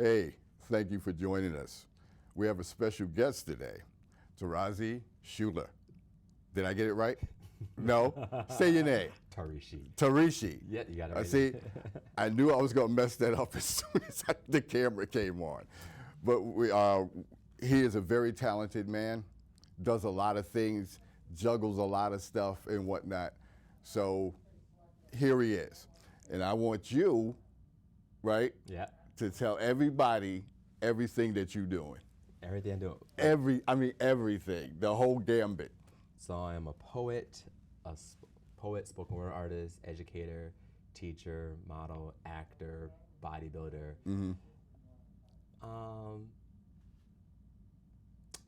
Hey, thank you for joining us. We have a special guest today, Tarishi Shuler. Did I get it right? No? Say your name. Tarishi. Tarishi. Yeah, you got it right. See, I knew I was going to mess that up as soon as the camera came on. But he is a very talented man, does a lot of things, juggles a lot of stuff and whatnot. So here he is. And I want you, right, Yeah. to tell everybody everything that you're doing. Everything I do. Everything, the whole gambit. So I am a poet, spoken word artist, educator, teacher, model, actor, bodybuilder. Mm-hmm. I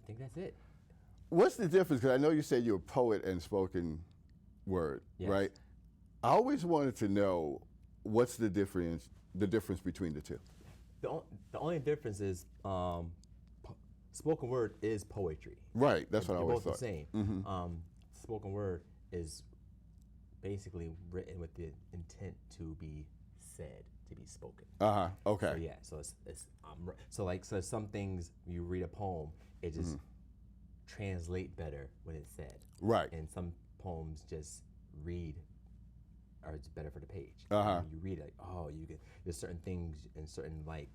think that's it. What's the difference? Because I know you said you're a poet and spoken word, Yes. right? I always wanted to know what's the difference between the two. The only difference is spoken word is poetry. Right, that's what I They're always both thought. the same. Mm-hmm. Spoken word is basically written with the intent to be said, to be spoken. Okay. So yeah, so some things you read a poem, it just translate better when it's said. Right. And some poems just read, or it's better for the page. Uh-huh. You read it, like, there's certain things and certain like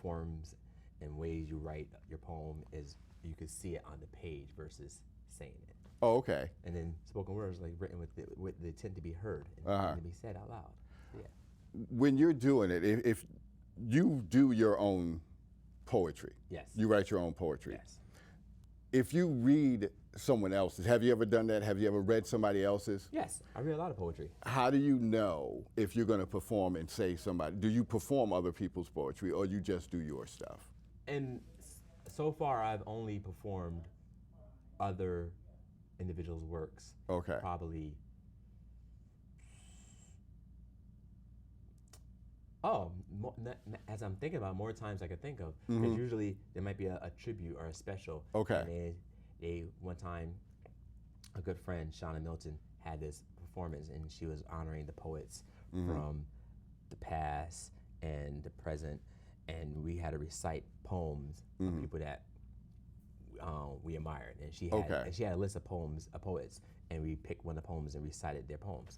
forms and ways you write your poem is you can see it on the page versus saying it. Oh, okay. And then spoken word is like written with the intent to be heard and to be said out loud. So, yeah. When you're doing it, if you do your own poetry, Yes. you write your own poetry. Yes. If you read someone else's, have you ever done that? Have you ever read somebody else's? Yes, I read a lot of poetry. How do you know if you're going to perform and say somebody? Do you perform other people's poetry or you just do your stuff? And so far, I've only performed other individuals' works. Okay. Probably. As I'm thinking about it, more times I could think of. Because usually there might be a tribute or a special. Okay. And they one time, a good friend, Shauna Milton, had this performance, and she was honoring the poets from the past and the present, and we had to recite poems of people that we admired, and she had a list of poems, of poets, and we picked one of the poems and recited their poems.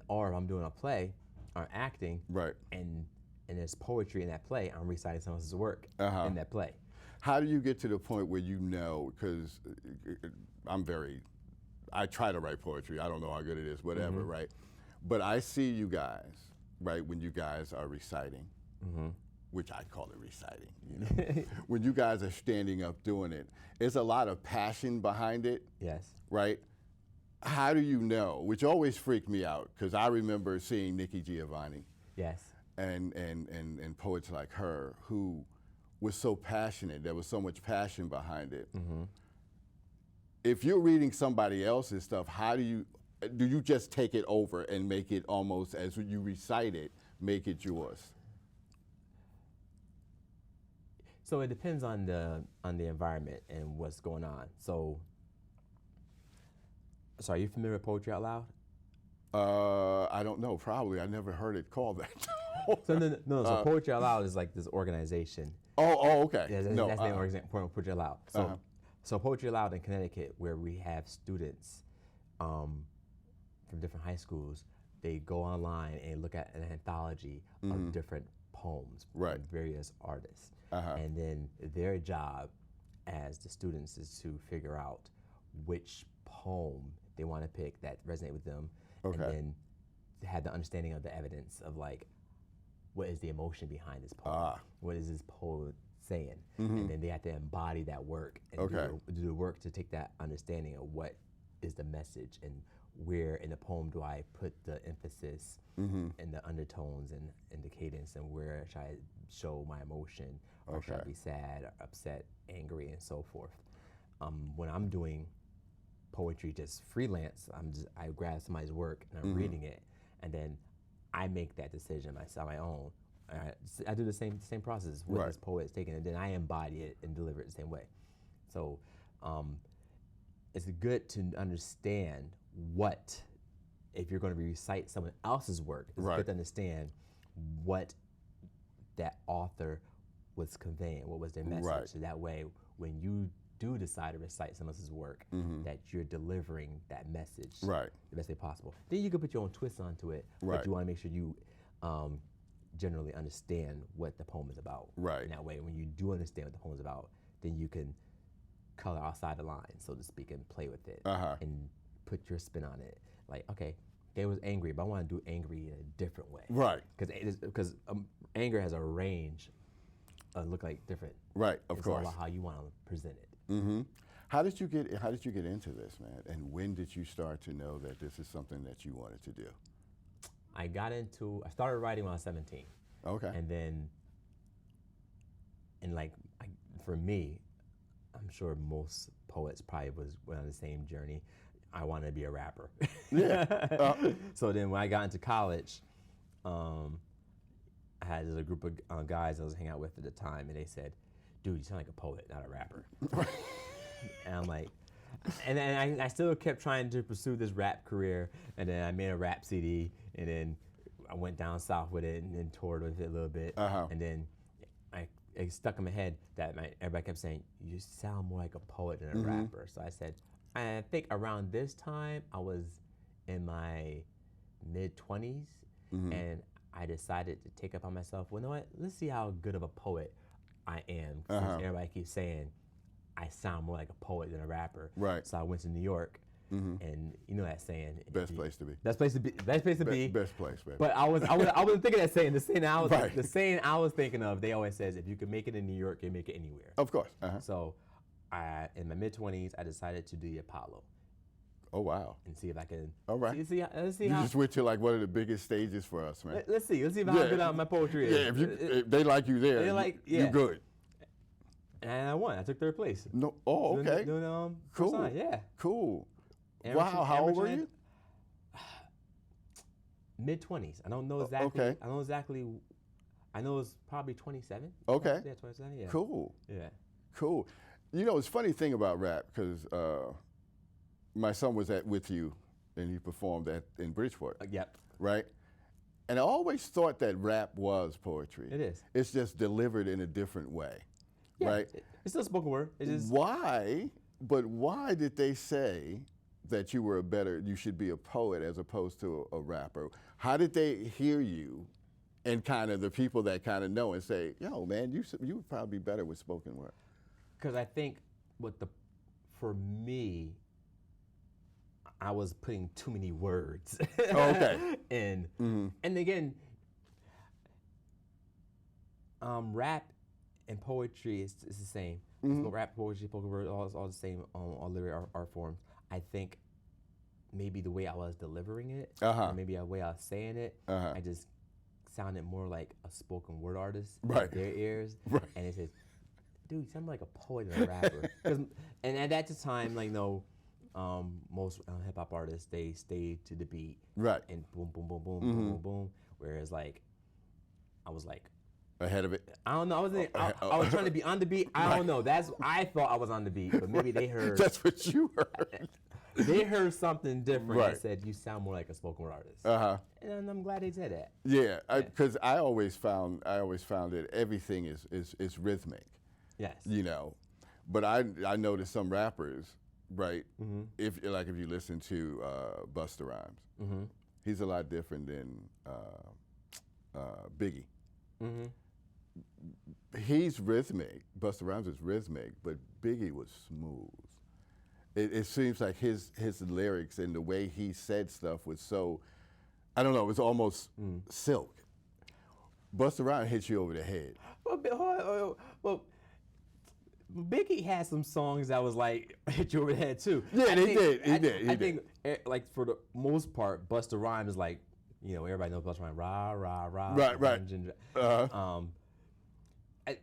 Or if I'm doing a play or acting, right, and there's poetry in that play, I'm reciting someone else's work in that play. How do you get to the point where you know, because I try to write poetry, I don't know how good it is, whatever, right? But I see you guys, right, when you guys are reciting, which I call it reciting, you know. When you guys are standing up doing it, there's a lot of passion behind it. Yes. Right? How do you know? Which always freaked me out, because I remember seeing Nikki Giovanni. Yes. And poets like her who was so passionate. There was so much passion behind it. If you're reading somebody else's stuff, how do you just take it over and make it almost, as you recite it, make it yours? So it depends on the environment and what's going on. So are you familiar with Poetry Out Loud? I don't know, probably. I never heard it called that. So Poetry Out Loud is like this organization. Oh, okay. Yeah, that's the organization, Poetry Out Loud. So Poetry Out Loud in Connecticut, where we have students from different high schools, they go online and look at an anthology of different poems from various artists. And then their job as the students is to figure out which poem they want to pick that resonate with them, and then have the understanding of the evidence of like, what is the emotion behind this poem? What is this poet saying? And then they have to embody that work and do the work to take that understanding of what is the message and where in the poem do I put the emphasis and the undertones and the cadence, and where should I show my emotion, or should I be sad, or upset, angry, and so forth. When I'm doing poetry just freelance, I grab somebody's work and I'm reading it, and then I make that decision myself, my own. I do the same process with this poet is taken, and then I embody it and deliver it the same way. So it's good to understand what, if you're going to recite someone else's work, it's good to understand what that author was conveying, what was their message. Right. So that way, when you do decide to recite someone else's work, that you're delivering that message Right. the best way possible. Then you can put your own twist onto it, Right. but you want to make sure you generally understand what the poem is about. Right. And that way, when you do understand what the poem is about, then you can color outside the line, so to speak, and play with it and put your spin on it. Like, okay, they was angry, but I want to do angry in a different way. Right. Because anger has a range, look like different. Right. Of it's course. all about how you want to present it. Mm-hmm. How did you get into this, man? And when did you start to know that this is something that you wanted to do? I started writing when I was 17. Okay. And then, for me, I'm sure most poets probably went on the same journey. I wanted to be a rapper. Yeah. So then when I got into college, I had a group of guys I was hanging out with at the time, and they said, dude, you sound like a poet, not a rapper. And I'm like, and then I still kept trying to pursue this rap career, and then I made a rap CD, and then I went down south with it and then toured with it a little bit. And then it stuck in my head that everybody kept saying, you sound more like a poet than a rapper. So I said, I think around this time, I was in my mid-20s, and I decided to take up on myself, well, you know what, let's see how good of a poet I am, since everybody keeps saying I sound more like a poet than a rapper. Right. So I went to New York, and you know that saying. Best place to be. Best place to be. Best place to be. Best place, baby. But I wasn't thinking that saying. The saying Right. the saying I was thinking of. They always says, if you can make it in New York, you can make it anywhere. Of course. So, in my mid-20s, I decided to do the Apollo. Oh wow. And see if I can. All right. Let's see You how. just went to like one of the biggest stages for us, man. Let's see how good my poetry is. Yeah. If they like you there, you're good. And I won. I took third place. No. Oh, okay. Doing cool. Sign, yeah. Cool. Amateur, Wow. How old were you? Mid-20s. I don't know exactly. Okay. I know it's probably 27. Okay. Yeah, 27. Yeah. Cool. Yeah. Cool. You know, it's a funny thing about rap because my son was with you and he performed in Bridgeport. Yep. Right? And I always thought that rap was poetry. It is. It's just delivered in a different way. Yeah, right? It's still spoken word. It's just Why did they say that you should be a poet as opposed to a rapper? How did they hear you and kind of the people that kind of know and say, yo, man, you would probably be better with spoken word? Because I think for me, I was putting too many words. Okay. And again, rap and poetry is the same. Rap, poetry, spoken word, all the same, all literary art forms. I think maybe the way I was delivering it, or maybe the way I was saying it, I just sounded more like a spoken word artist in their ears. Right. And it says, dude, you sound like a poet and a rapper. And at that time, most hip hop artists, they stayed to the beat. Right. And boom, boom, boom, boom, boom, boom, boom. Whereas I was ahead of it. I don't know. I was trying to be on the beat. I don't know. I thought I was on the beat, but maybe they heard. That's what you heard. They heard something different Right. and said, you sound more like a spoken word artist. And I'm glad they said that. Yeah, because I always found that everything is rhythmic. Yes. You know, but I noticed some rappers, right? If you listen to Busta Rhymes, he's a lot different than Biggie. He's rhythmic. Busta Rhymes is rhythmic, but Biggie was smooth. It seems like his lyrics and the way he said stuff was so, I don't know, it was almost silk. Busta Rhymes hits you over the head. Well, Biggie had some songs that was like hit you over the head too. Yeah, he did. I think for the most part, Busta Rhymes is like, everybody knows Busta Rhymes, rah rah rah. Right.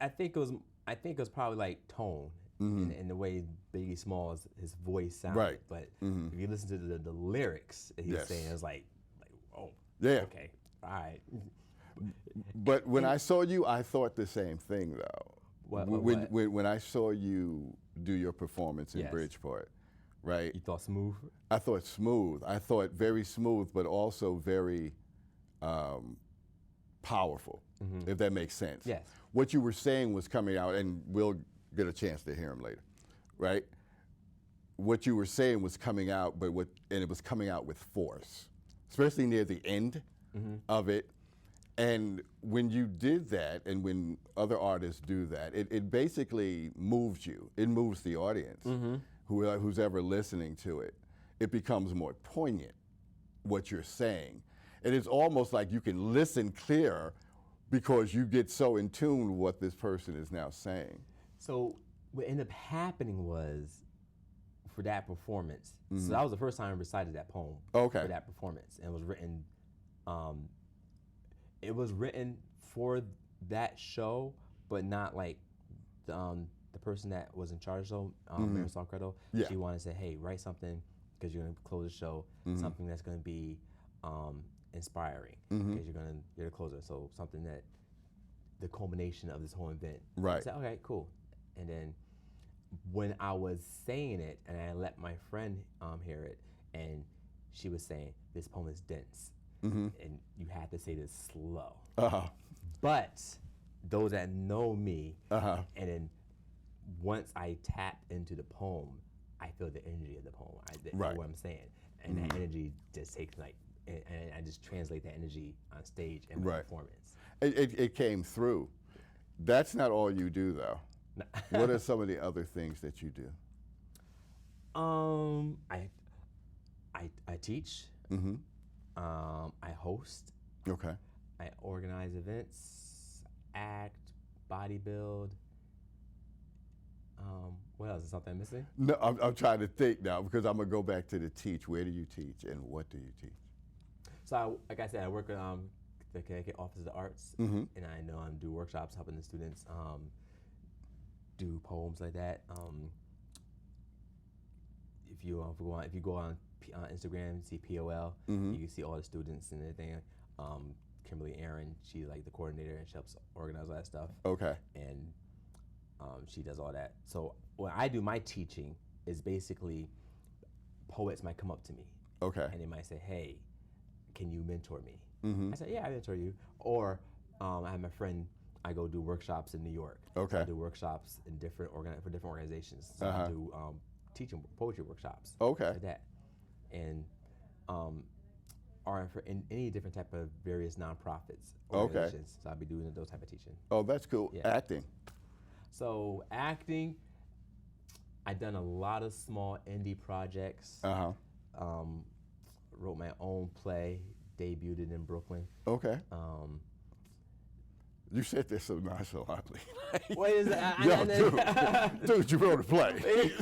I think it was probably like tone and the way Biggie Smalls his voice sounded. Right. But if you listen to the lyrics that he was saying, it was like, oh, yeah, okay, all right. But when I saw you, I thought the same thing though. What? When I saw you do your performance in Bridgeport, right? You thought smooth? I thought smooth. I thought very smooth, but also very powerful, if that makes sense. Yes. What you were saying was coming out, and we'll get a chance to hear him later, right? What you were saying was coming out, and it was coming out with force, especially near the end of it. And when you did that, and when other artists do that, it basically moves you. It moves the audience, who's ever listening to it. It becomes more poignant, what you're saying. And it's almost like you can listen clearer because you get so in tune with what this person is now saying. So what ended up happening was, for that performance, so that was the first time I recited that poem for that performance. And it was written for that show, but not like the person that was in charge of the show, Marisol Credo. Yeah. She wanted to say, hey, write something, because you're going to close the show, something that's going to be inspiring, because you're the closer. So something that the culmination of this whole event. Right. I said, okay, cool. And then when I was saying it, and I let my friend hear it, and she was saying, this poem is dense, and you have to say this slow. But those that know me, and then once I tap into the poem, I feel the energy of the poem. I know what I'm saying, and that energy just takes and I just translate that energy on stage in my performance. It came through. That's not all you do, though. What are some of the other things that you do? I teach. I host. Okay. I organize events, act, bodybuild. What else? Is something I'm missing? No, I'm trying to think now, because I'm gonna go back to the teach. Where do you teach, and what do you teach? So, like I said, I work at the Connecticut Office of the Arts, and I know I do workshops helping the students do poems like that. If you go on Instagram and see POL, you can see all the students and everything. Kimberly Aaron, she's like the coordinator, and she helps organize all that stuff. Okay. And she does all that. So when I do my teaching, is basically poets might come up to me. Okay. And they might say, hey, can you mentor me? I said, yeah, I mentor you. Or I have my friend, I go do workshops in New York. Okay. So I do workshops in for different organizations. So I do teaching poetry workshops. Okay. Like that. And or for any different type of various nonprofits organizations. So I'll be doing those type of teaching. Oh, that's cool. Yeah. Acting. So acting, I've done a lot of small indie projects. Wrote my own play, debuted it in Brooklyn. Okay. You said this so nonchalantly. What is that? Dude, you wrote a play.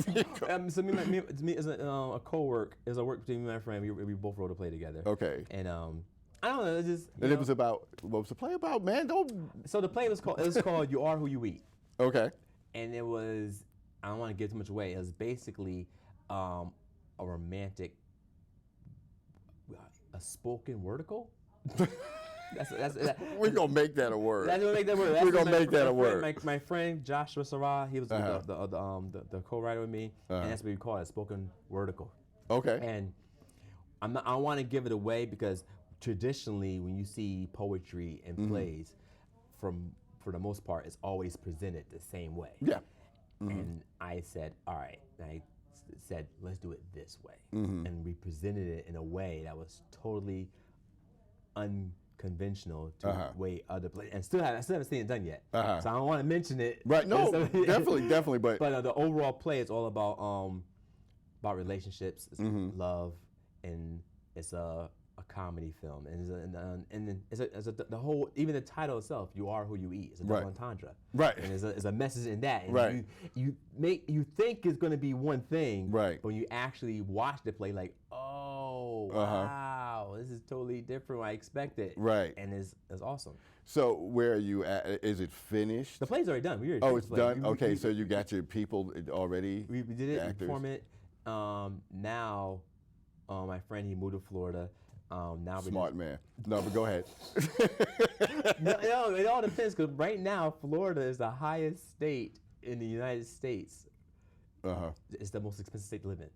So me as a co-work, it was a work between me and my friend. We both wrote a play together. Okay. And I don't know, it just. It was about, what was the play about, man? So the play was called You Are Who You Eat. Okay. And it was, I don't want to give too much away. It was basically a romantic, a spoken wordical. We're gonna make that a word. That's gonna make that word. We're gonna make that a word. My friend Joshua Sarah, he was the co-writer with me, and that's what we call it, a spoken wordical. Okay. And I don't want to give it away, because traditionally, when you see poetry and plays, for the most part, it's always presented the same way. Yeah. And I said, all right. And I said, let's do it this way. And we presented it in a way that was totally unconventional to way other plays. And I still haven't seen it done yet. So I don't want to mention it. Right. No, definitely. But the overall play is all about relationships, it's love, and it's a comedy film, and it's the whole, even the title itself, You Are Who You Eat, it's a double entendre, right? And there's a message in that, and right? You think it's going to be one thing, right? But when you actually watch the play, like, oh wow, this is totally different what I expected, right? And it's awesome. So where are you at? Is it finished? The play's already done. It's done. Okay, so you got your people already. We did it. Actors. We perform it. Now, my friend, he moved to Florida. Now Smart man. No, but go ahead. no, it all depends, because right now Florida is the highest state in the United States. It's the most expensive state to live in.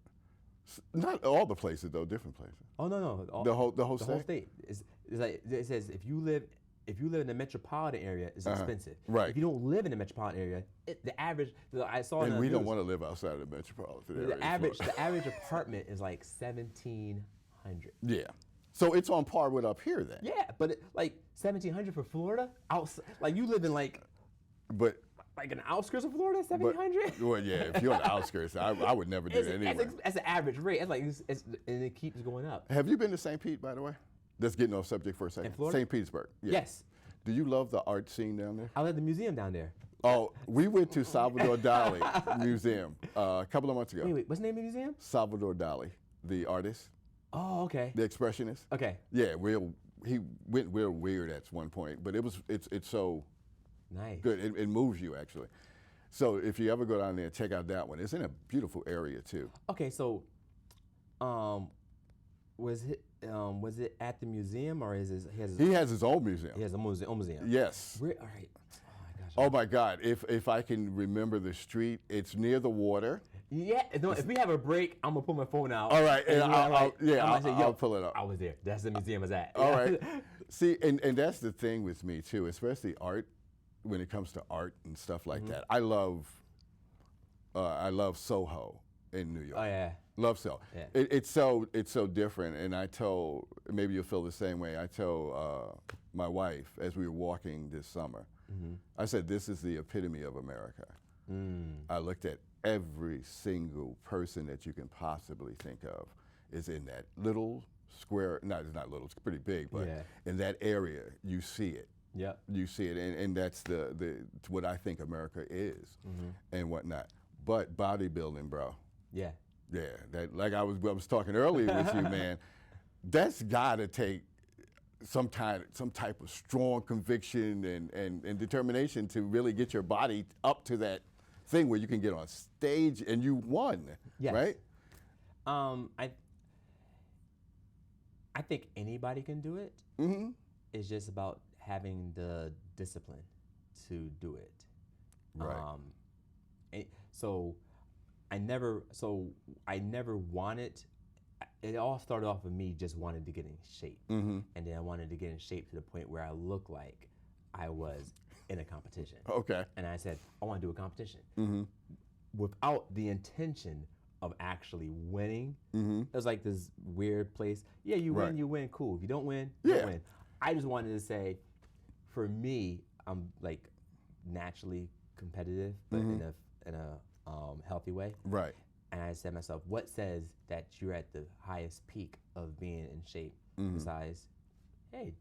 Not all the places though, different places. Oh no, the whole state. It's like it says, if you live if you live in the metropolitan area, it's expensive. Right. If you don't live in the metropolitan area, the average, I saw in And the we don't news, want to live outside of the metropolitan area. the average apartment is like $1,700. Yeah. So it's on par with up here then. Yeah, but like $1,700 for Florida, like you live in like But an outskirts of Florida, $1,700. well, yeah, if you're on the outskirts, I would never do that anyway. That's an average rate. It's like and it keeps going up. Have you been to St. Pete, by the way? That's getting off subject for a second. In Florida? St. Petersburg. Yeah. Yes, Do you love the art scene down there? I love the museum down there. Oh, we went to Salvador Dali Museum a couple of months ago. Wait, what's the name of the museum? Salvador Dali, the artist, Oh, okay. the expressionist. Okay. Yeah, he went real weird at one point, but it's so Nice. good. It moves you actually. So if you ever go down there, check out that one. It's in a beautiful area too. Okay, so, was it at the museum or He has his own museum. he has a museum? Yes. All right. Oh my gosh. Oh my God! If I can remember the street, it's near the water. Yeah. No, if we have a break, I'm gonna pull my phone out. All right, and I'll I'll pull it up. I was there. That's the museum is at. All right. See, and that's the thing with me too, especially art. When it comes to art and stuff like that, I love Soho in New York. Oh yeah. Love Soho. Yeah. It's so different. And I told, maybe you'll feel the same way. I told my wife as we were walking this summer, I said, this is the epitome of America. I looked at every single person that you can possibly think of is in that little square. No, it's not little. It's pretty big, but Yeah. in that area, you see it. Yep. You see it, and that's the what I think America is, and whatnot. But bodybuilding, bro, Yeah. yeah, that like I was talking earlier with you, man. That's got to take some type of strong conviction and determination to really get your body up to that thing where you can get on stage and you won, Yes. right? I think anybody can do it. Mm-hmm. It's just about having the discipline to do it. Right. So I never wanted. It all started off with me just wanted to get in shape, and then I wanted to get in shape to the point where I looked like I was in a competition. Okay. And I said, I want to do a competition without the intention of actually winning. It was like this weird place. Yeah, you Right. win, cool. If you don't win, you Yeah. don't win. I just wanted to say, for me, I'm like naturally competitive, but in a healthy way. Right. And I said to myself, what says that you're at the highest peak of being in shape besides, hey,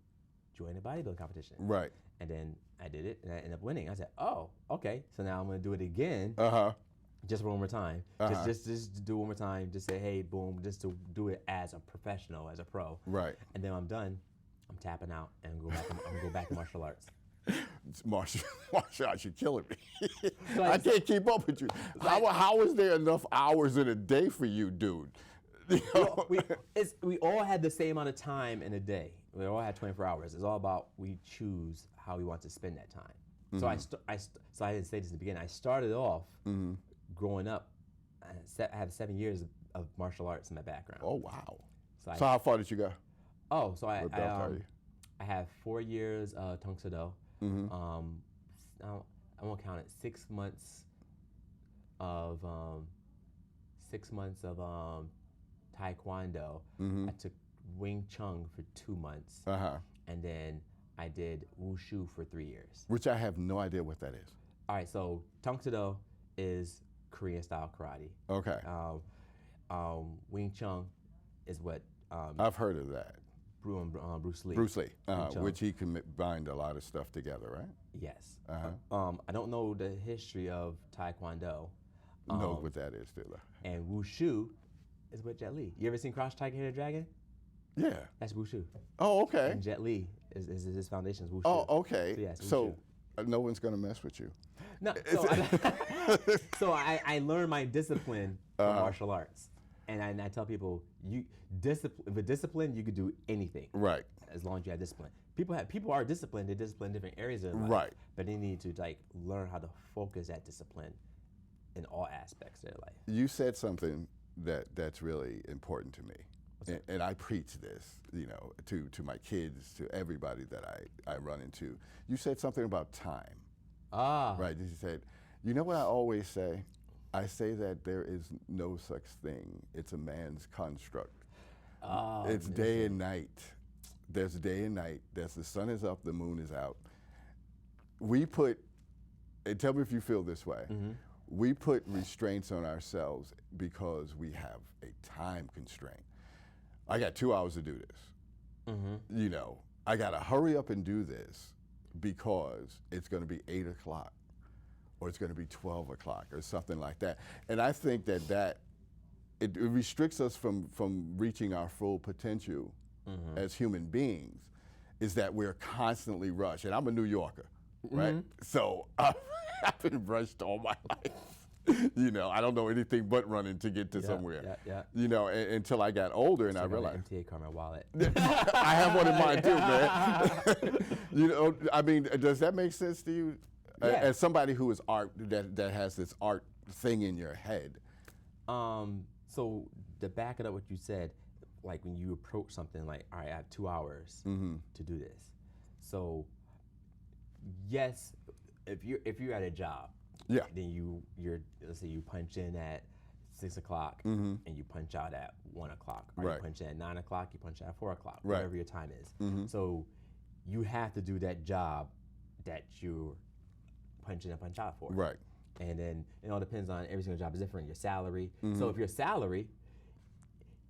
join a bodybuilding competition. Right. And then I did it and I ended up winning. I said, oh, okay. So now I'm gonna do it again. Just one more time. Just do one more time. Just say, hey, boom, just to do it as a professional, as a pro. Right. And then when I'm done, I'm tapping out and I'm gonna go back to martial arts. Martial arts, you're killing me. So I can't keep up with you. How is there enough hours in a day for you, dude? You know? We all had the same amount of time in a day. We all had 24 hours. It's all about we choose how we want to spend that time. So I didn't say this in the beginning. I started off growing up. I had 7 years of martial arts in my background. Oh wow! So So how far did you go? I What belt are you? I have 4 years Tong Soo Do. I won't count it. 6 months of Taekwondo. I took Wing Chun for 2 months, and then I did Wushu for 3 years. Which I have no idea what that is. All right, so Tong Soo Do is Korean style karate. Okay. Wing Chun is what I've heard of that. Bruce Lee. Bruce Lee, Wing Chun. which he can bind a lot of stuff together, right? Yes. Uh-huh. I don't know the history of Taekwondo. Know what that is, do I? And Wushu is with Jet Li. You ever seen Crouch Tiger, Hidden Dragon? Yeah. That's Wushu. Oh, okay. And Jet Li is his foundation is Wushu. Oh, okay. So, yeah, it's So Wushu. no one's gonna mess with you. No, so I learned my discipline from martial arts, and I tell people with discipline you could do anything. Right. As long as you have discipline. People are disciplined. They discipline different areas of their life. Right. But they need to learn how to focus that discipline in all aspects of their life. You said something that's really important to me. and I preach this, to my kids, to everybody that I run into. You said something about time. Right, you said, you know what I always say? I say that there is no such thing. It's a man's construct. It's day and night. There's day and night. There's the sun is up, the moon is out. We put, and tell me if you feel this way, we put restraints on ourselves because we have a time constraint. I got 2 hours to do this. I got to hurry up and do this because it's going to be 8 o'clock or it's going to be 12 o'clock or something like that. And I think that it restricts us from reaching our full potential as human beings, is that we're constantly rushed. And I'm a New Yorker, right? So I've been rushed all my life. I don't know anything but running to get to somewhere. Until I got older and I realized. MTA card, my wallet. I have one in mind too, man. I mean, does that make sense to you? Yeah. As somebody who is art, that has this art thing in your head. So to back it up what you said, like when you approach something like, all right, I have 2 hours to do this. So yes, if you're at a job, then you're let's say you punch in at 6 o'clock and you punch out at 1 o'clock, or you punch in at 9 o'clock, you punch out at 4 o'clock, whatever your time is. So you have to do that job that you're punching and punch out for. Right. And then it all depends on every single job is different. Your salary. So if your salary,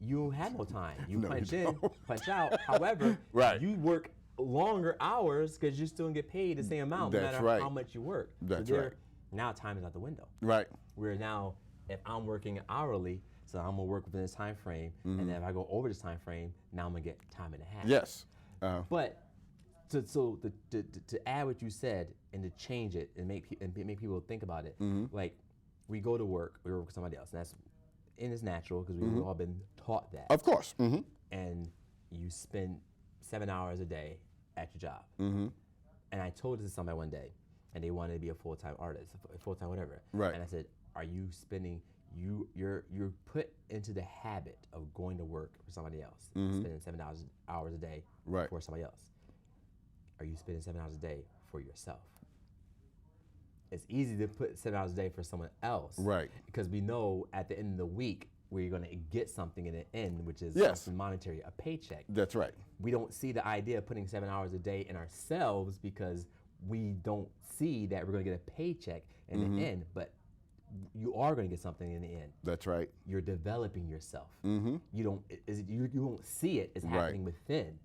you don't have no time. You punch in, punch out. However, you work longer hours because you still get paid the same amount no matter how much you work. That's so right. Now time is out the window. Right. Where now, if I'm working hourly, so I'm gonna work within this time frame, and then if I go over this time frame, now I'm gonna get time and a half. Yes. But to add what you said and to change it and make people think about it, like we go to work, we work with somebody else, and it's natural because we've all been taught that. Of course. And you spend 7 hours a day at your job. And I told this to somebody one day, and they wanted to be a full-time artist, a full-time whatever. Right. And I said, are you spending, you're put into the habit of going to work for somebody else, spending 7 hours a day for somebody else. Are you spending 7 hours a day for yourself? It's easy to put 7 hours a day for someone else. Right. Because we know at the end of the week, we're going to get something in the end, which is something monetary, a paycheck. That's right. We don't see the idea of putting 7 hours a day in ourselves because we don't see that we're going to get a paycheck in the end, but you are going to get something in the end. That's right. You're developing yourself. You don't see it. It's happening within,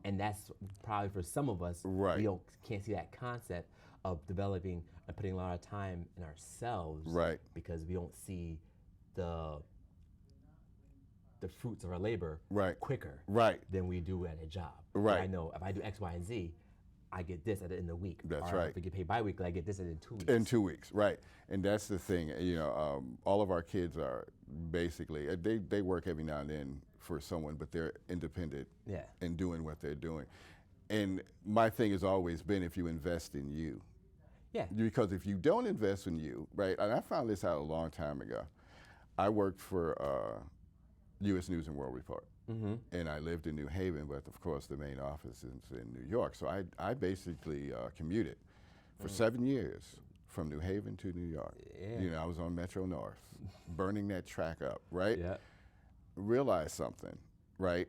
and that's probably for some of us. We can't see that concept of developing and putting a lot of time in ourselves, because we don't see the fruits of our labor quicker than we do at a job. I know if I do X, Y, and Z, I get this at the end of the week. That's or right. If I get paid bi-weekly, I get this in 2 weeks. In 2 weeks, right. And that's the thing, all of our kids are basically, they work every now and then for someone, but they're independent in doing what they're doing. And my thing has always been, if you invest in you. Yeah. Because if you don't invest in you, right, and I found this out a long time ago. I worked for U.S. News and World Report. And I lived in New Haven, but of course the main office is in New York. So I basically commuted for 7 years from New Haven to New York. I was on Metro North, burning that track up, right? Realized something, right?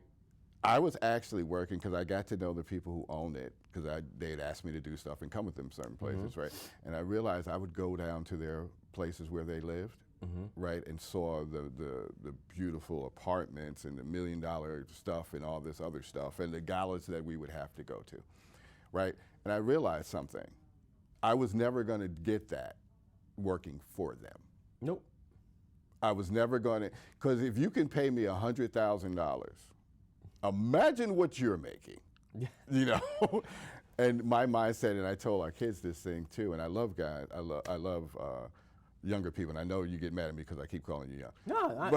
I was actually working because I got to know the people who owned it, because they'd asked me to do stuff and come with them certain places, right? And I realized I would go down to their places where they lived, right, and saw the beautiful apartments and the $1 million stuff and all this other stuff and the galas that we would have to go to, right? And I realized something. I was never going to get that working for them. Nope. I was never going to, because if you can pay me $100,000, imagine what you're making, And my mindset, and I told our kids this thing too, and I love guys, I love younger people, and I know you get mad at me because I keep calling you young. No,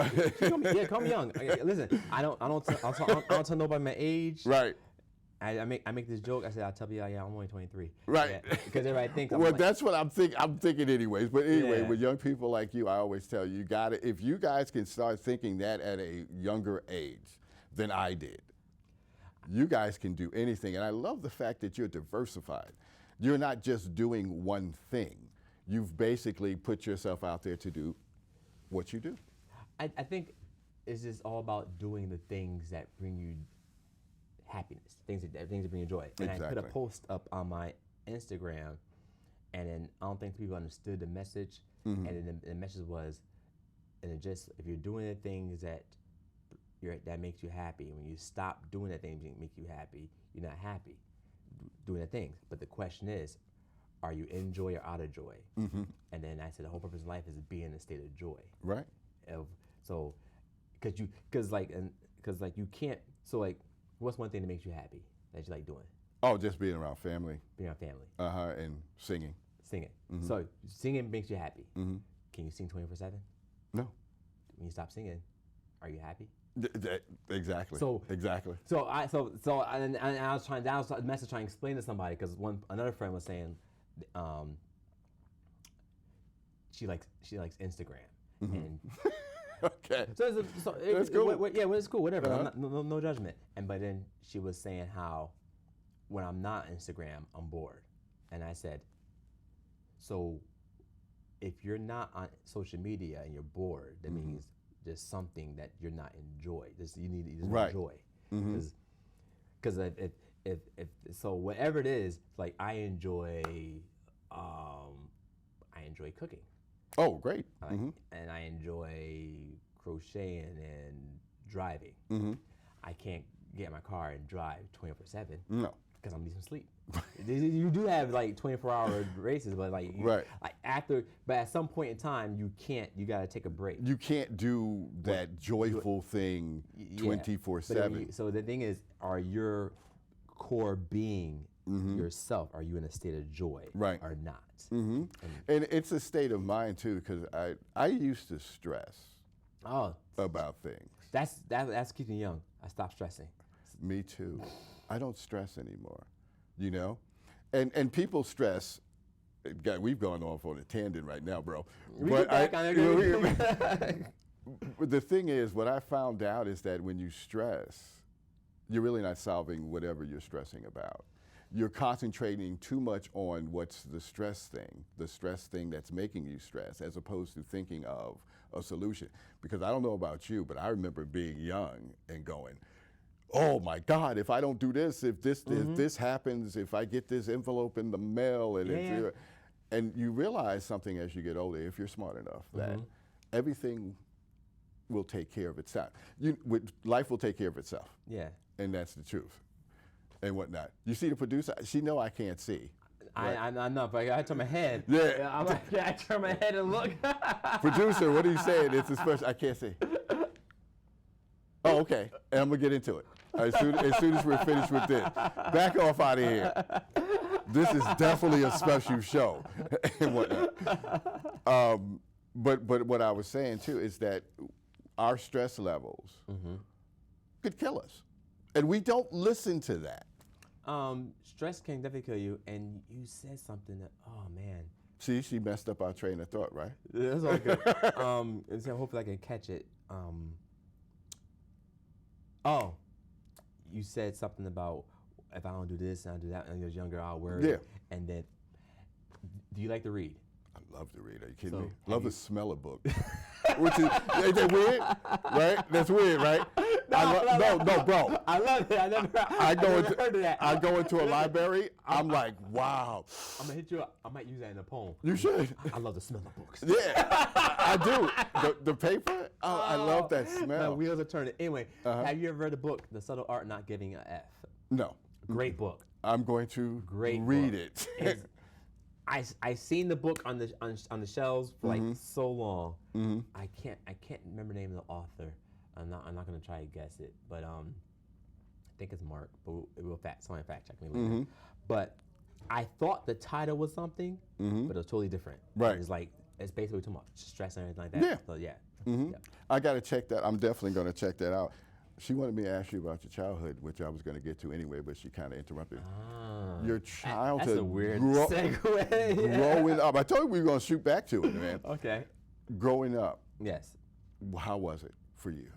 call me young. Listen, I don't tell nobody my age. Right. I make this joke. I said I'll tell you, I'm only 23. Right. Because everybody thinks. That's what I'm thinking anyways. But anyway, with young people like you, I always tell you, if you guys can start thinking that at a younger age, than I did. You guys can do anything, and I love the fact that you're diversified. You're not just doing one thing. You've basically put yourself out there to do what you do. I think it's just all about doing the things that bring you happiness, things that bring you joy. And I put a post up on my Instagram, and then I don't think people understood the message. And then the message was, and it just, if you're doing the things that makes you happy, when you stop doing that thing that make you happy, you're not happy doing that thing. But the question is, are you in joy or out of joy? And then I said the whole purpose of life is to be in a state of joy. Right. So, because you can't. So like, what's one thing that makes you happy that you like doing? Oh, just being around family. Being around family. And singing. Singing. So singing makes you happy. Can you sing 24/7? No. When you stop singing, are you happy? Exactly. So exactly. So I was trying. That was a message trying to explain to somebody, because another friend was saying, she likes Instagram. And okay. So that's cool. It's cool. Whatever. I'm not, no judgment. But then she was saying how when I'm not Instagram, I'm bored. And I said, so if you're not on social media and you're bored, that means there's something that you're not enjoying. You need enjoy. Because if so, whatever it is, like I enjoy cooking. Oh, great. And I enjoy crocheting and driving. I can't get in my car and drive 24/7. No. Because I'm gonna need some sleep. You do have like 24-hour races, but like but at some point in time you can't. You gotta take a break. You can't do that joyful thing 24/7. So the thing is, are your core being yourself? Are you in a state of joy or not? And it's a state of mind too, because I used to stress about things. That's keeping me young. I stopped stressing. Me too. I don't stress anymore, you know? And people stress. God, we've gone off on a tangent right now, bro. But the thing is, what I found out is that when you stress, you're really not solving whatever you're stressing about. You're concentrating too much on what's the stress thing that's making you stress, as opposed to thinking of a solution. Because I don't know about you, but I remember being young and going, oh my God, if I don't do this, if this happens, if I get this envelope in the mail, and you realize something as you get older, if you're smart enough, that everything will take care of itself. Life will take care of itself. Yeah. And that's the truth. And whatnot. You see the producer, she know I can't see. Right? I know, but I gotta turn my head. Yeah. I turn my head and look. Producer, what are you saying? It's a special, I can't see. Oh, okay. And I'm gonna get into it. As soon as we're finished with this. Back off out of here. This is definitely a special show. And whatnot. But what I was saying too is that our stress levels could kill us. And we don't listen to that. Stress can definitely kill you, and you said something that, oh man. See, she messed up our train of thought, right? That's all good. And so hopefully I can catch it. You said something about if I don't do this and I do that, and you're younger, I'll worry. Yeah. And then, do you like to read? I love to read. Are you kidding me? Love to smell a book. Which is that weird? Right? That's weird, right? No, bro. I love it. I never heard of that. I go into a library. I'm like, wow. I'm gonna hit you up. I might use that in a poem. You should. I love the smell of books. Yeah, I do. The paper. Oh, I love that smell. The wheels are turning. Anyway, have you ever read the book, The Subtle Art of Not Giving an F? No. Great book. I'm going to read it. I seen the book on the shelves for like so long. I can't remember the name of the author. I'm not gonna try to guess it, but I think it's Mark. But we'll fact check me later. But I thought the title was something, but it was totally different. Right. It's basically too much stress and everything like that. Yeah. So yeah. I gotta check that. I'm definitely gonna check that out. She wanted me to ask you about your childhood, which I was going to get to anyway, but she kind of interrupted. Your childhood. That's a weird segue. Growing up. I told you we were going to shoot back to it, man. Okay. Growing up. Yes. How was it for you?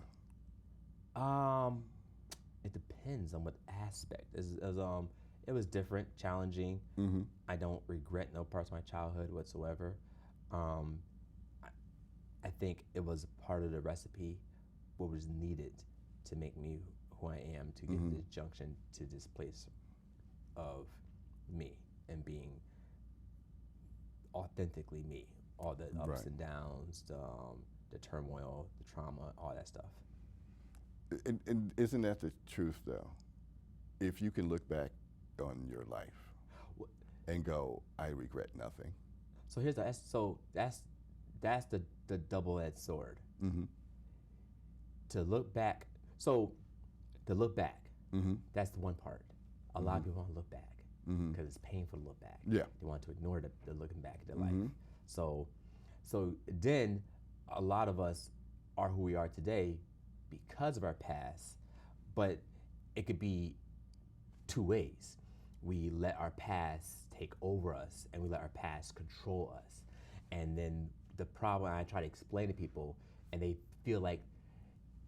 depends on what aspect. It was different, challenging. I don't regret no parts of my childhood whatsoever. I think it was part of the recipe, what was needed to make me who I am, to get this junction to this place of me and being authentically me. All the ups and downs, the turmoil, the trauma, all that stuff. And isn't that the truth, though? If you can look back on your life and go, I regret nothing. So that's the double-edged sword. To look back, that's the one part. A lot of people want to look back because it's painful to look back. Yeah. They want to ignore the looking back at their life. So then a lot of us are who we are today because of our past, but it could be two ways. We let our past take over us and we let our past control us. And then the problem, I try to explain to people and they feel like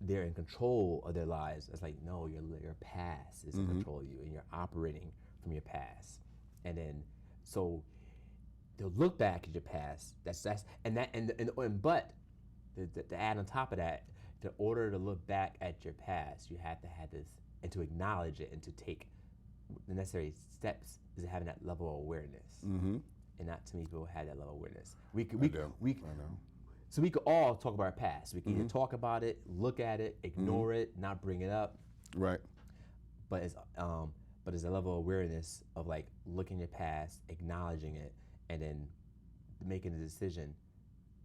they're in control of their lives. It's like, no, your past is in control of you and you're operating from your past. And then, so they'll look back at your past. But to add on top of that, in order to look back at your past, you have to have this, and to acknowledge it and to take the necessary steps is having that level of awareness. And not too many people have that level of awareness. I know. So we could all talk about our past. We can either talk about it, look at it, ignore it, not bring it up. Right. But it's a level of awareness of like looking at your past, acknowledging it, and then making a decision.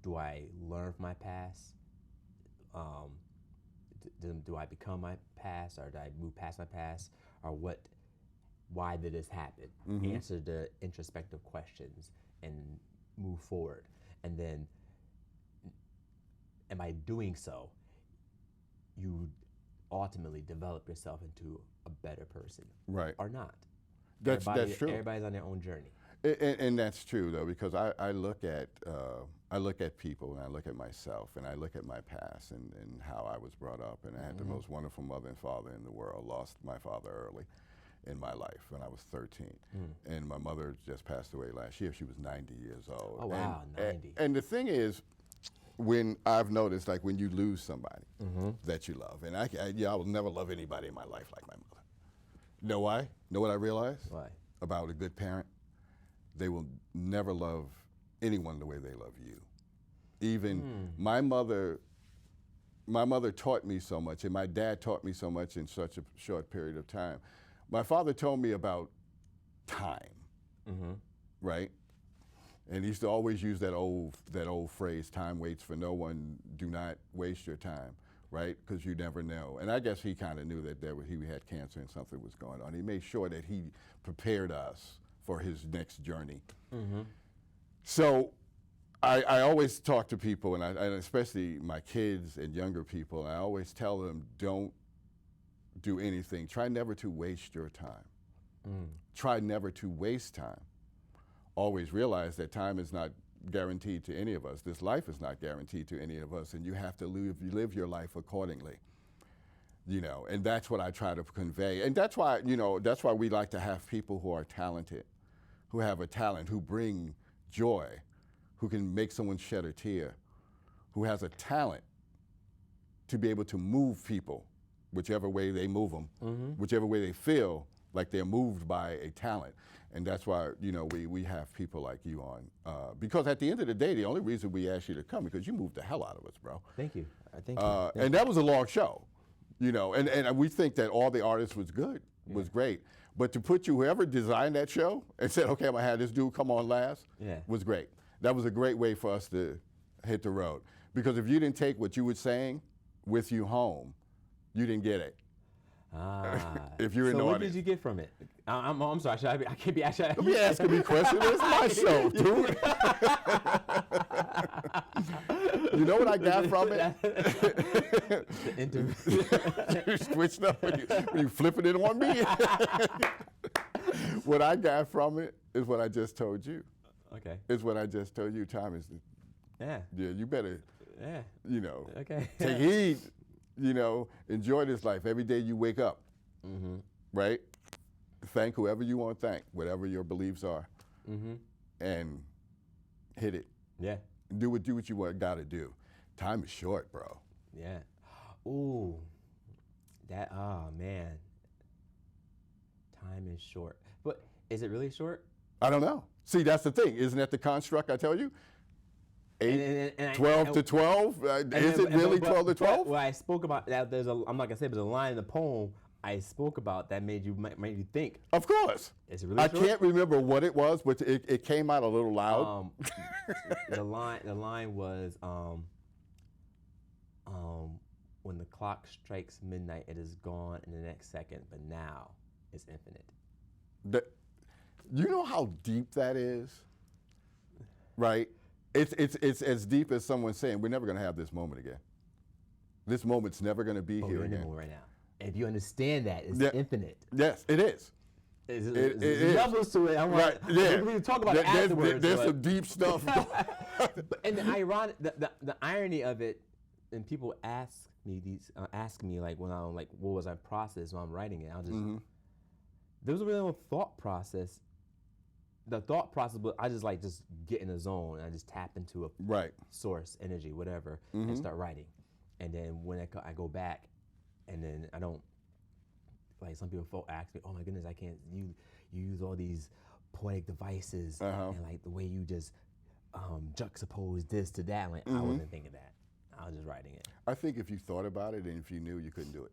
Do I learn from my past? Do I become my past, or do I move past my past, or what? Why did this happen? Answer the introspective questions and move forward. And then, and by doing so, you ultimately develop yourself into a better person. Right. Or not. That's true. Everybody's on their own journey. And that's true, though, because I look at people and I look at myself and I look at my past and how I was brought up, and I had the most wonderful mother and father in the world. Lost my father early in my life when I was 13, and my mother just passed away last year. She was 90 years old. Oh wow, 90. And the thing is, when I've noticed, like when you lose somebody that you love, and I will never love anybody in my life like my mother. Know why? Know what I realized? Why? About a good parent? They will never love anyone the way they love you. Even my mother taught me so much, and my dad taught me so much in such a short period of time. My father told me about time, right? And he used to always use that old phrase, time waits for no one, do not waste your time, right? Because you never know. And I guess he kind of knew that he had cancer and something was going on. He made sure that he prepared us for his next journey. So I always talk to people, and especially my kids and younger people, and I always tell them, don't do anything. Try never to waste your time. Try never to waste time. Always realize that time is not guaranteed to any of us. This life is not guaranteed to any of us, and you have to live your life accordingly. You know, and that's what I try to convey. And that's why, that's why we like to have people who are talented, who have a talent, who bring joy, who can make someone shed a tear, who has a talent to be able to move people, whichever way they move them, whichever way they feel like they're moved by a talent. And that's why, we have people like you on. Because at the end of the day, the only reason we asked you to come is because you moved the hell out of us, bro. Thank you. Thank you. And that was a long show, and we think that all the artists was good, was great. But to put whoever designed that show and said, okay, I'm gonna have this dude come on last, was great. That was a great way for us to hit the road. Because if you didn't take what you were saying with you home, you didn't get it. If you're in the what audience. did you get from it? I'm sorry. I can't be asking. Don't be asking me questions. It's my show, dude. You know what I got from it? You switched up when you flipping it on me. What I got from it is what I just told you. Okay. It's what I just told you. Time is Yeah, you better, okay. take heed, enjoy this life. Every day you wake up, right? Thank whoever you want to thank, whatever your beliefs are, and hit it. Yeah. Do what you got to do. Time is short, bro. Yeah. Ooh. That, oh man. Time is short. But is it really short? I don't know. See, that's the thing. Isn't that the construct I tell you? 12 to 12? Is it really 12 to 12? Well, I spoke about that. I'm not gonna say, but there's a line in the poem I spoke about that made you think. Of course. Is it really I short? can't remember what it was, but it came out a little loud. The line was when the clock strikes midnight, it is gone in the next second, but now it's infinite. You know how deep that is, right? It's as deep as someone saying we're never going to have this moment again. This moment's never going to be here You're in the again. moment right now. And if you understand that, it's infinite. Yes, it is. There's levels to it. I'm Right, yeah. We can talk about it afterwards. There's some deep stuff. And the ironic, the irony of it, and people ask me like when I'm like, what was my process when I'm writing it? I'll just there was really no thought process. The thought process, but I just get in the zone and I just tap into a source, energy, whatever, and start writing. And then when I go back, and then I don't, like some people ask me, oh my goodness, I can't, you use all these poetic devices and like the way you just juxtapose this to that. Like I wasn't thinking that. I was just writing it. I think if you thought about it and if you knew, you couldn't do it.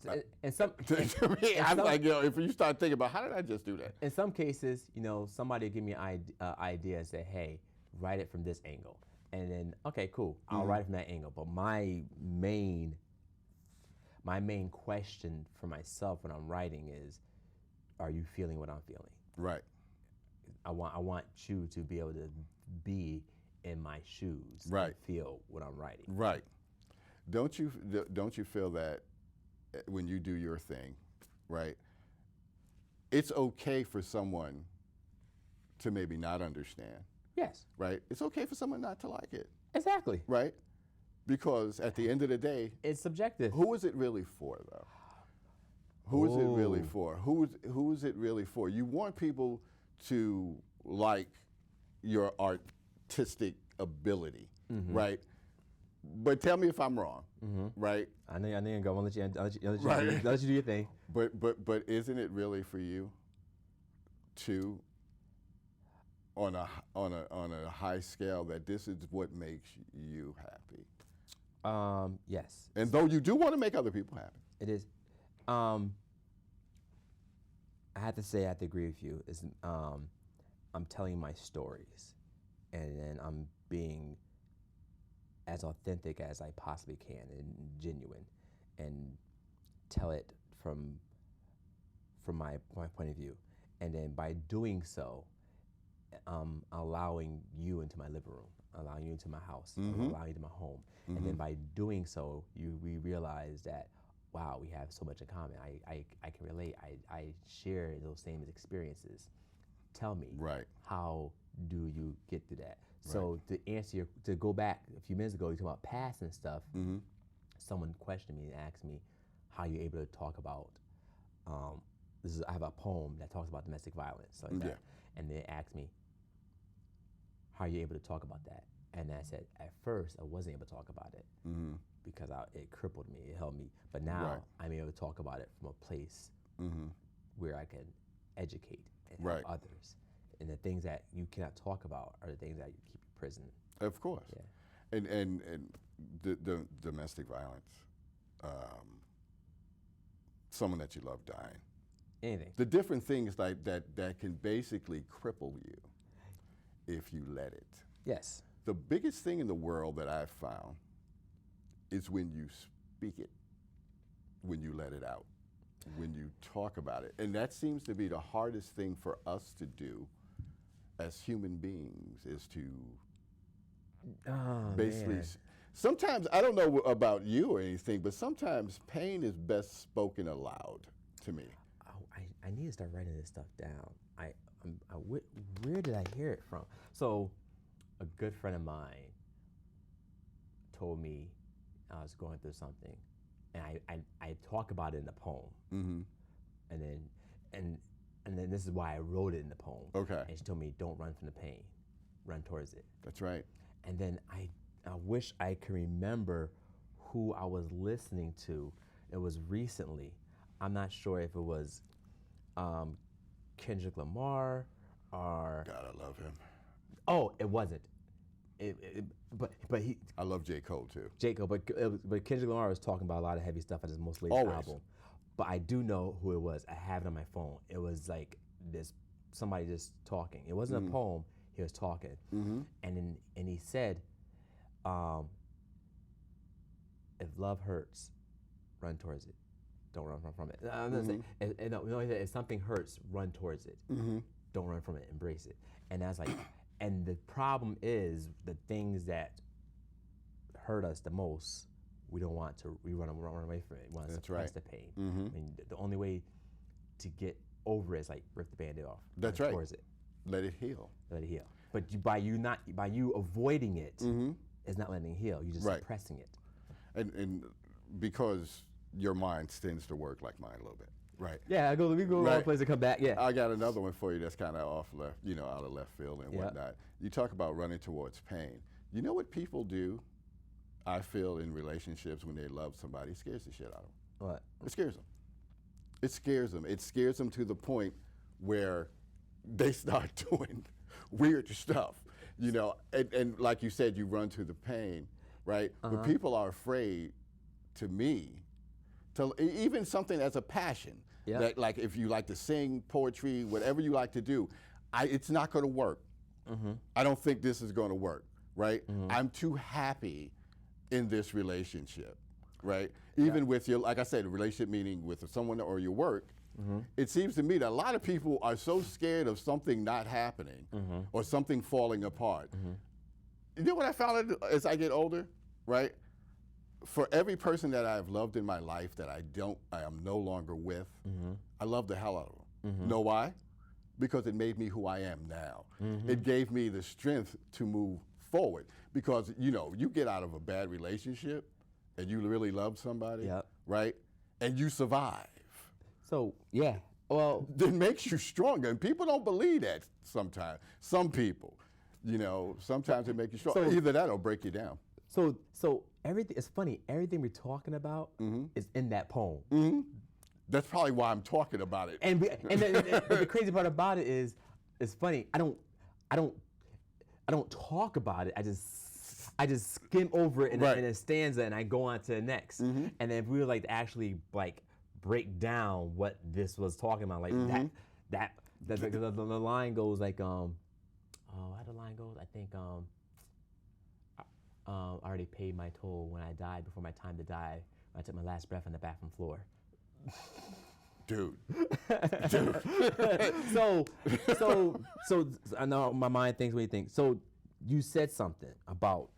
To me, I'm like, if you start thinking about how did I just do that? In some cases, somebody give me an idea and say, hey, write it from this angle. And then, okay, cool, I'll write it from that angle. But my main question for myself when I'm writing is, are you feeling what I'm feeling? Right. I want you to be able to be in my shoes and feel what I'm writing. Right. Don't you feel that when you do your thing, right? It's okay for someone to maybe not understand. Yes. Right? It's okay for someone not to like it. Exactly. Right? Because at the end of the day, it's subjective. Who is it really for, though? Who is it really for? Who is it really for? You want people to like your artistic ability, right? But tell me if I'm wrong, right? I know you're go. I'll let you do your thing. But isn't it really for you to, on a high scale, that this is what makes you happy? Yes. And though you do want to make other people happy, it is. I have to say, I have to agree with you. I'm telling my stories, and then I'm being as authentic as I possibly can and genuine, and tell it from my point of view. And then by doing so, allowing you into my living room, allowing you into my house, allowing you into my home. And then by doing so, we realize that, wow, we have so much in common. I can relate. I share those same experiences. Tell me, how do you get through that? So to go back a few minutes ago, you talked about past and stuff. Someone questioned me and asked me, how are you able to talk about, I have a poem that talks about domestic violence, like that. And they asked me, how are you able to talk about that? And I said, at first, I wasn't able to talk about it because it crippled me, it held me. But now I'm able to talk about it from a place where I can educate and help others. And the things that you cannot talk about are the things that keep you in prison. Of course. Yeah. And the domestic violence, someone that you love dying. Anything. The different things like that can basically cripple you if you let it. Yes. The biggest thing in the world that I've found is when you speak it, when you let it out, when you talk about it. And that seems to be the hardest thing for us to do as human beings, is to basically, sometimes, I don't know about you or anything, but sometimes pain is best spoken aloud to me. I need to start writing this stuff down. Where did I hear it from? So a good friend of mine told me I was going through something, and I talk about it in the poem, and then this is why I wrote it in the poem. Okay. And she told me, don't run from the pain, run towards it. That's right. And then I wish I could remember who I was listening to. It was recently. I'm not sure if it was Kendrick Lamar or. God, I love him. Oh, it wasn't. But he. I love J. Cole too. J. Cole, but Kendrick Lamar was talking about a lot of heavy stuff on his most latest album. But I do know who it was. I have it on my phone. It was like this, somebody just talking. It wasn't a poem. He was talking, and he said, "If love hurts, run towards it. Don't run from it." I'm not saying, if something hurts, run towards it. Don't run from it. Embrace it. And I was like, and the problem is the things that hurt us the most, we don't want to. We want to run away from it. We want to suppress the pain. I mean, the only way to get over it is like rip the Band-Aid off. That's run right. Towards it. Let it heal. Let it heal. But by you avoiding it, it's not letting it heal. You're just suppressing it. And because your mind tends to work like mine a little bit, right? Yeah, we go all places and come back. Yeah. I got another one for you that's kind of off left, out of left field and whatnot. You talk about running towards pain. You know what people do? I feel in relationships when they love somebody, it scares the shit out of them. What? It scares them. It scares them. It scares them to the point where they start doing weird stuff, and like you said, you run to the pain, right? But people are afraid, to me, to even something as a passion, like if you like to sing, poetry, whatever you like to do, it's not going to work. I don't think this is going to work, right? I'm too happy in this relationship, right? Even with your, like I said, a relationship meaning with someone or your work, it seems to me that a lot of people are so scared of something not happening or something falling apart. You know what I found out as I get older, right? For every person that I've loved in my life that I am no longer with, I love the hell out of them. Know why? Because it made me who I am now. It gave me the strength to move forward. Because, you get out of a bad relationship and you really love somebody, right? And you survive. So, yeah. Well, it makes you stronger. And people don't believe that sometimes. Some people, sometimes it makes you strong. So, either that or break you down. So everything, it's funny, everything we're talking about is in that poem. That's probably why I'm talking about it. And the crazy part about it is, it's funny, I don't talk about it. I just skim over it in a stanza and I go on to the next. And then if we were like to actually like break down what this was talking about, like the line goes like how the line goes? I think I already paid my toll when I died before my time to die. When I took my last breath on the bathroom floor. Dude. So I know my mind thinks what you think. So you said something about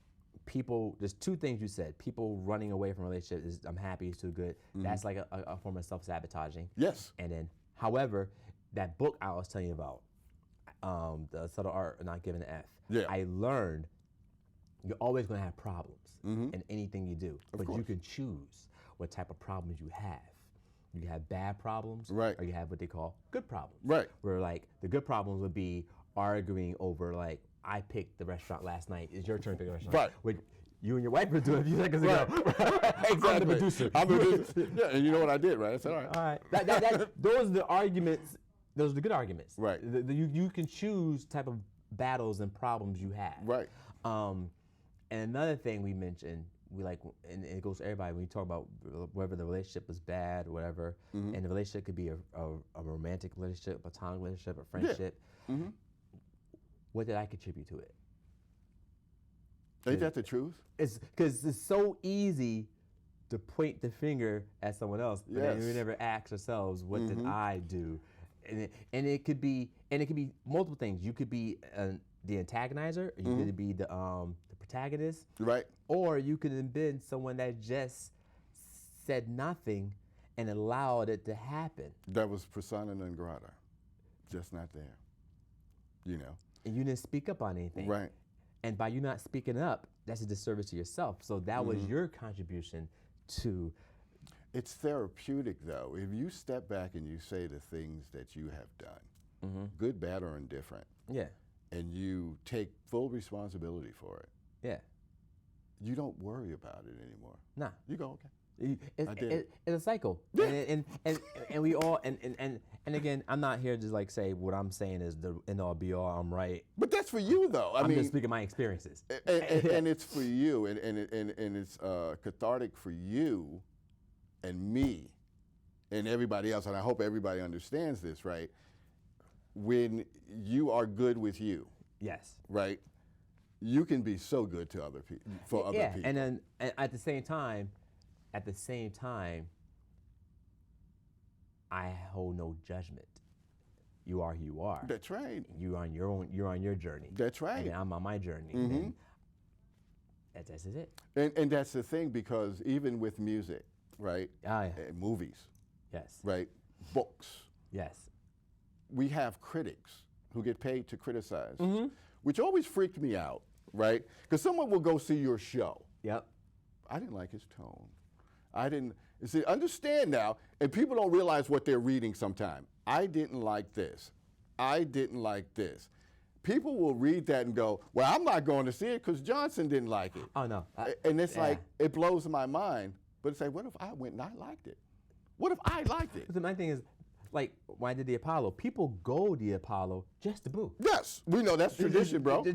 people. There's two things you said. People running away from relationships. I'm happy. It's too good. That's like a form of self-sabotaging. Yes. And then, however, that book I was telling you about, the subtle art of not giving an F. Yeah. I learned you're always going to have problems in anything you do, but you can choose what type of problems you have. You have bad problems, right? Or you have what they call good problems, right? Where like the good problems would be arguing over like, I picked the restaurant last night. It's your turn to pick the restaurant. Right. What you and your wife were doing a few seconds ago. Exactly. I'm the producer. Yeah, and you know what I did, right? I said, all right. All right. Those are the arguments. Those are the good arguments. Right. You can choose type of battles and problems you have. Right. And another thing we mentioned, and it goes to everybody when we talk about whether the relationship was bad or whatever, and the relationship could be a romantic relationship, a platonic relationship, a friendship. Yeah. What did I contribute to it? Ain't that the truth? It's because it's so easy to point the finger at someone else, but then we never ask ourselves, what did I do? And it could be multiple things. You could be the antagonizer, or you could be the protagonist, right? Or you could have been someone that just said nothing and allowed it to happen. That was persona non grata, just not there. And you didn't speak up on anything. Right. And by you not speaking up, that's a disservice to yourself. So that was your contribution to It's therapeutic, though. If you step back and you say the things that you have done, good, bad, or indifferent, Yeah. and you take full responsibility for it, Yeah. you don't worry about it anymore. Nah. You go, okay. It's a cycle. Yeah. And we all and again, I'm not here to just like say what I'm saying is the end all be all. I'm right. But that's for you, though. I'm just speaking my experiences. And it's for you, and it's cathartic for you and me and everybody else. And I hope everybody understands this, right? When you are good with you, Yes. right? You can be so good to other people, for other people. And then at the same time, I hold no judgment. You are who you are. That's right. You're on your journey. That's right. And I'm on my journey. Mhm. And that's it. And that's the thing, because even with music, right? Ah, yeah. And movies, Yes. right? Books. Yes. We have critics who get paid to criticize, which always freaked me out, right? Because someone will go see your show. Yep. I didn't like his tone. You see, understand now, and people don't realize what they're reading sometimes. I didn't like this. I didn't like this. People will read that and go, well, I'm not going to see it because Johnson didn't like it. Oh, no. And it's like, it blows my mind. But it's like, what if I went and I liked it? What if I liked it? But my thing is, like, when I did the Apollo, people go to the Apollo just to boo. Yes, we know that's tradition, bro.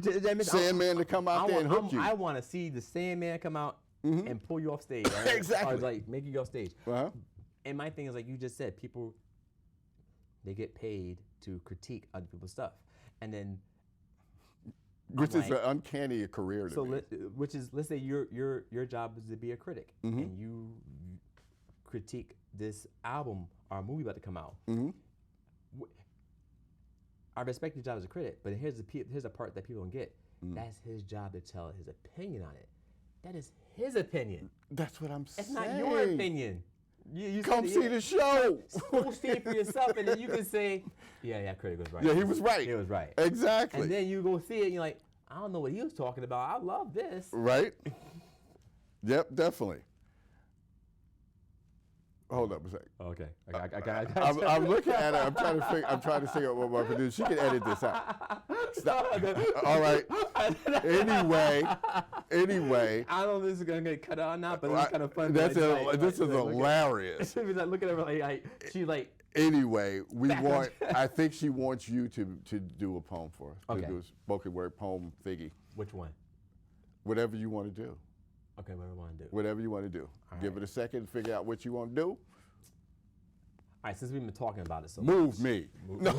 Sandman to come out there and hook you. I want to see the Sandman come out and pull you off stage. Right? Exactly. Or like make you go off stage. Uh-huh. And my thing is, like you just said, people, they get paid to critique other people's stuff. And then Which is an uncanny career to me. Let's say your job is to be a critic, and you critique this album or movie about to come out. I respect your job as a critic, but here's the part that people don't get. That's his job to tell his opinion on it. That is his opinion. That's what I'm saying. It's not your opinion. You come see the show. Go see it for yourself, and then you can say, yeah, critic was right. Yeah, he was right. He was right. Exactly. And then you go see it, and you're like, I don't know what he was talking about. I love this. Right? Yep, definitely. Hold up a second. Okay. I'm looking at her. I'm trying to figure out what my producer. She can edit this out. Stop. All right. Anyway. I don't know if this is gonna get cut out or not, but it's kind of fun. This is hilarious. She's like looking at her like she like. Anyway, I think she wants you to do a poem for us. Okay. To do a spoken word poem thingy. Which one? Whatever you want to do. Okay, what do I want to do? Whatever you want to do. All Give right. it a second to figure out what you want to do. All right, since we've been talking about it so Move me. No.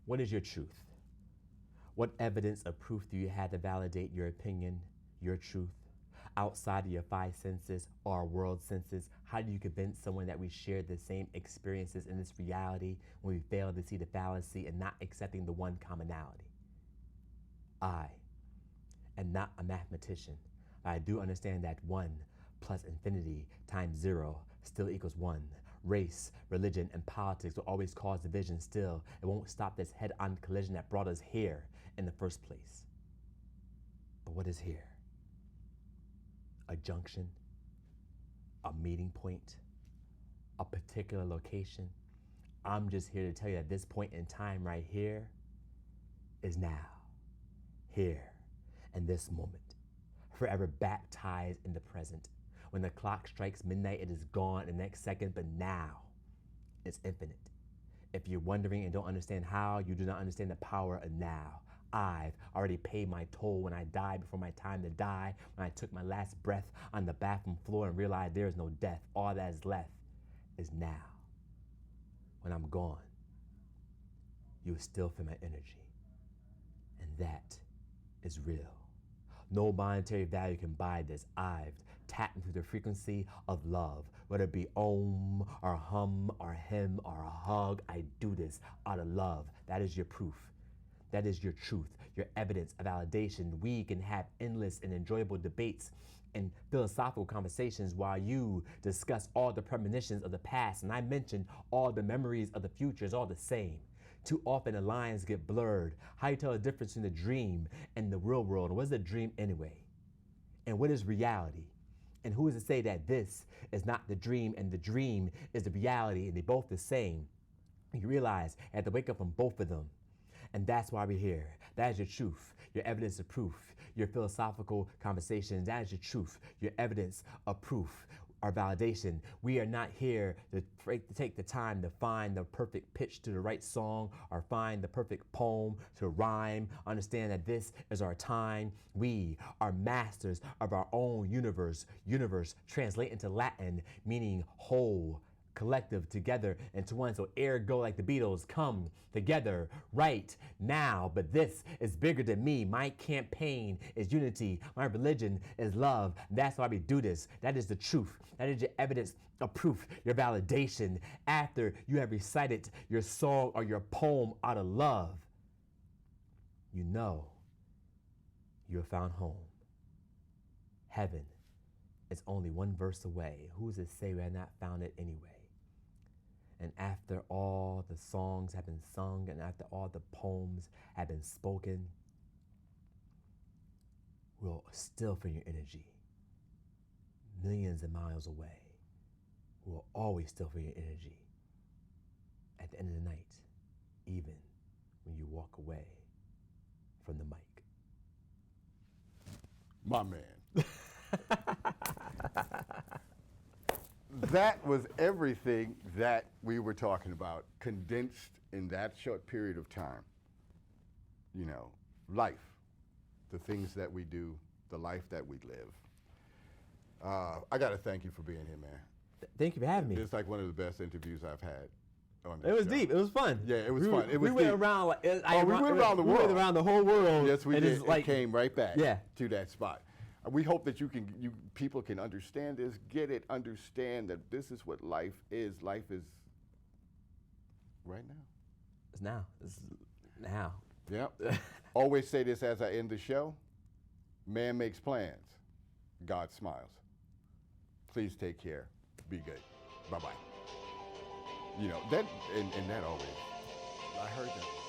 What is your truth? What evidence or proof do you have to validate your opinion, your truth? Outside of your five senses or world senses, how do you convince someone that we share the same experiences in this reality when we fail to see the fallacy and not accepting the one commonality? I am not a mathematician, but I do understand that 1 plus infinity times 0 still equals 1. Race, religion, and politics will always cause division still. It won't stop this head-on collision that brought us here in the first place. But what is here? A junction, a meeting point, a particular location. I'm just here to tell you that this point in time right here is now, here, in this moment, forever baptized in the present. When the clock strikes midnight, it is gone the next second, but now it's infinite. If you're wondering and don't understand how, you do not understand the power of now. I've already paid my toll when I died before my time to die, when I took my last breath on the bathroom floor and realized there is no death. All that is left is now. When I'm gone, you will still feel my energy. And that is real. No monetary value can buy this. I've tapped into the frequency of love, whether it be om or hum or him or a hug. I do this out of love. That is your proof. That is your truth, your evidence, a validation. We can have endless and enjoyable debates and philosophical conversations while you discuss all the premonitions of the past, and I mention all the memories of the future is all the same. Too often the lines get blurred. How you tell the difference between the dream and the real world? What is a dream anyway? And what is reality? And who is to say that this is not the dream and the dream is the reality and they're both the same? You realize you have to wake up from both of them. And that's why we're here. That is your truth, your evidence of proof, your philosophical conversations. That is your truth, your evidence of proof, our validation. We are not here to take the time to find the perfect pitch to the right song or find the perfect poem to rhyme. Understand that this is our time. We are masters of our own universe. Universe translate into Latin, meaning whole, collective, together into one. So ergo, like the Beatles, come together right now. But this is bigger than me. My campaign is unity. My religion is love. That's why we do this. That is the truth. That is your evidence of proof, your validation. After you have recited your song or your poem out of love, you know you have found home. Heaven is only one verse away. Who's to say we have not found it anyway? And after all the songs have been sung and after all the poems have been spoken, we'll still feel your energy. Millions of miles away, we'll always still feel your energy. At the end of the night, even when you walk away from the mic. My man. That was everything that we were talking about, condensed in that short period of time. You know, life, the things that we do, the life that we live. I got to thank you for being here, man. Thank you for having me. It's like one of the best interviews I've had on this It was show. deep. It was fun. Yeah, it was fun. It was we went deep. around. We went around the world. We went around the whole world. Yes, we and did. it's like, it came right back Yeah. to that spot. We hope that people can understand this, get it, understand that this is what life is. Life is right now. It's now. It's now. Yep. Always say this as I end the show. Man makes plans. God smiles. Please take care. Be good. Bye-bye. You know, that, and that always, I heard that.